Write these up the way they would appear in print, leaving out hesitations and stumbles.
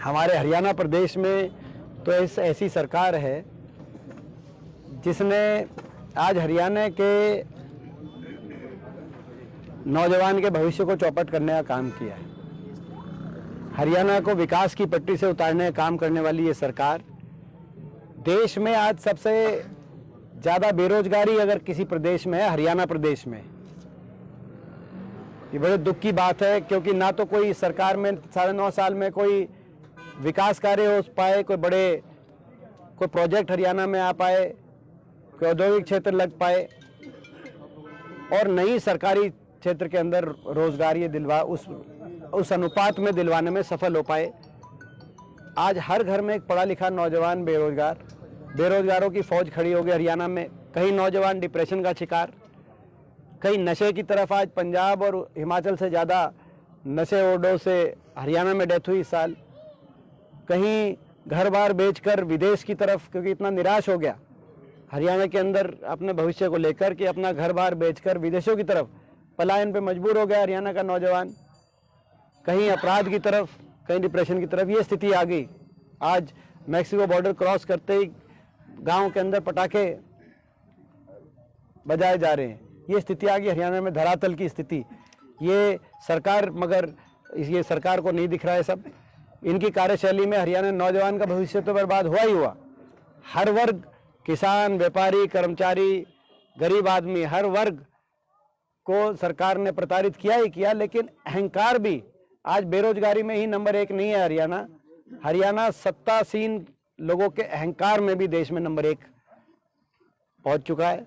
हमारे हरियाणा प्रदेश में तो ऐसी सरकार है जिसने आज हरियाणा के नौजवान के भविष्य को चौपट करने का काम किया है। हरियाणा को विकास की पटरी से उतारने का काम करने वाली ये सरकार, देश में आज सबसे ज़्यादा बेरोजगारी अगर किसी प्रदेश में है, हरियाणा प्रदेश में। ये बड़े दुख की बात है, क्योंकि ना तो कोई सरकार में 9.5 साल में कोई विकास कार्य हो पाए, कोई प्रोजेक्ट हरियाणा में आ पाए, कोई औद्योगिक क्षेत्र लग पाए, और नई सरकारी क्षेत्र के अंदर रोजगार ये उस अनुपात में दिलवाने में सफल हो पाए। आज हर घर में एक पढ़ा लिखा नौजवान बेरोजगारों की फौज खड़ी हो गई हरियाणा में। कई नौजवान डिप्रेशन का शिकार, कई नशे की तरफ। आज पंजाब और हिमाचल से ज़्यादा नशे ओवरडोज से हरियाणा में डेथ हुई इस साल। कहीं घर बार बेचकर विदेश की तरफ, क्योंकि इतना निराश हो गया हरियाणा के अंदर अपने भविष्य को लेकर कि अपना घर बार बेचकर विदेशों की तरफ पलायन पे मजबूर हो गया हरियाणा का नौजवान। कहीं अपराध की तरफ, कहीं डिप्रेशन की तरफ ये स्थिति आ गई। आज मैक्सिको बॉर्डर क्रॉस करते ही गांव के अंदर पटाखे बजाए जा रहे हैं। ये स्थिति आ गई हरियाणा में, धरातल की स्थिति। ये सरकार, मगर ये सरकार को नहीं दिख रहा है सब। इनकी कार्यशैली में हरियाणा नौजवान का भविष्य तो बर्बाद हुआ ही हुआ। हर वर्ग, किसान, व्यापारी, कर्मचारी, गरीब आदमी, हर वर्ग को सरकार ने प्रताड़ित किया ही किया। लेकिन अहंकार भी आज बेरोजगारी में ही नंबर 1 नहीं है हरियाणा। हरियाणा सत्तासीन लोगों के अहंकार में भी देश में नंबर 1 पहुंच चुका है।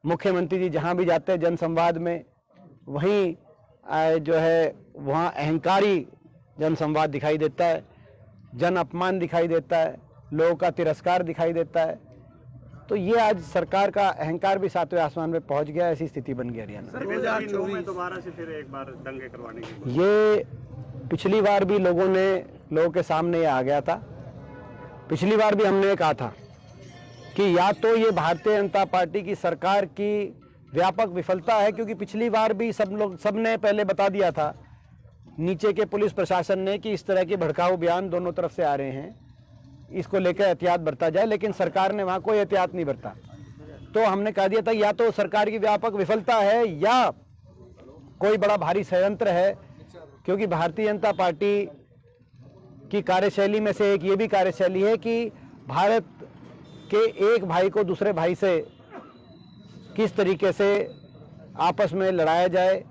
मुख्यमंत्री जी जहां भी जाते हैं जन संवाद में, वहीं जो है वहां अहंकारी जन संवाद दिखाई देता है, जन अपमान दिखाई देता है, लोगों का तिरस्कार दिखाई देता है। तो ये आज सरकार का अहंकार भी 7वें आसमान में पहुंच गया, ऐसी स्थिति बन गई हरियाणा। 2009 में दोबारा से फिर एक बार दंगे करवाने की, ये पिछली बार भी लोगों के सामने ये आ गया था। पिछली बार भी हमने कहा था कि या तो ये भारतीय जनता पार्टी की सरकार की व्यापक विफलता है, क्योंकि पिछली बार भी सबने पहले बता दिया था नीचे के पुलिस प्रशासन ने कि इस तरह के भड़काऊ बयान दोनों तरफ से आ रहे हैं, इसको लेकर एहतियात बरता जाए। लेकिन सरकार ने वहां कोई एहतियात नहीं बरता। तो हमने कह दिया था या तो सरकार की व्यापक विफलता है या कोई बड़ा भारी षड्यंत्र है, क्योंकि भारतीय जनता पार्टी की कार्यशैली में से एक ये भी कार्यशैली है कि भारत के एक भाई को दूसरे भाई से किस तरीके से आपस में लड़ाया जाए,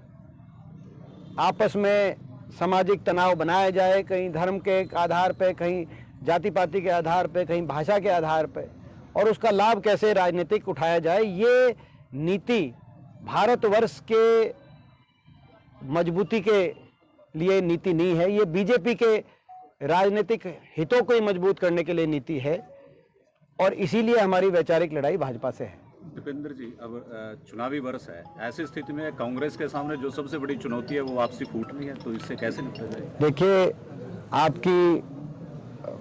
आपस में सामाजिक तनाव बनाया जाए, कहीं धर्म के आधार पे, कहीं जाति पाति के आधार पे, कहीं भाषा के आधार पे, और उसका लाभ कैसे राजनीतिक उठाया जाए। ये नीति भारतवर्ष के मजबूती के लिए नीति नहीं है, ये बीजेपी के राजनीतिक हितों को ही मजबूत करने के लिए नीति है, और इसीलिए हमारी वैचारिक लड़ाई भाजपा से है। दीपेंद्र जी, अब चुनावी वर्ष है, ऐसी स्थिति में कांग्रेस के सामने जो सबसे बड़ी चुनौती है वो वापसी फूटनी है, तो इससे कैसे निपटा जाए? देखिए, आपकी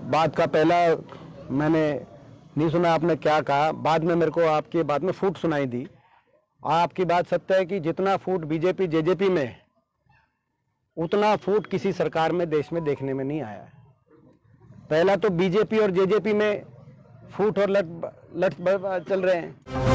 बात का पहला मैंने नहीं सुना आपने क्या कहा, बाद में मेरे को आपकी बात में फूट सुनाई दी। आपकी बात सत्य है कि जितना फूट बीजेपी जेजेपी में है, उतना फूट किसी सरकार में देश में देखने में नहीं आया है। पहला तो बीजेपी और जेजेपी में फूट और लट चल रहे हैं।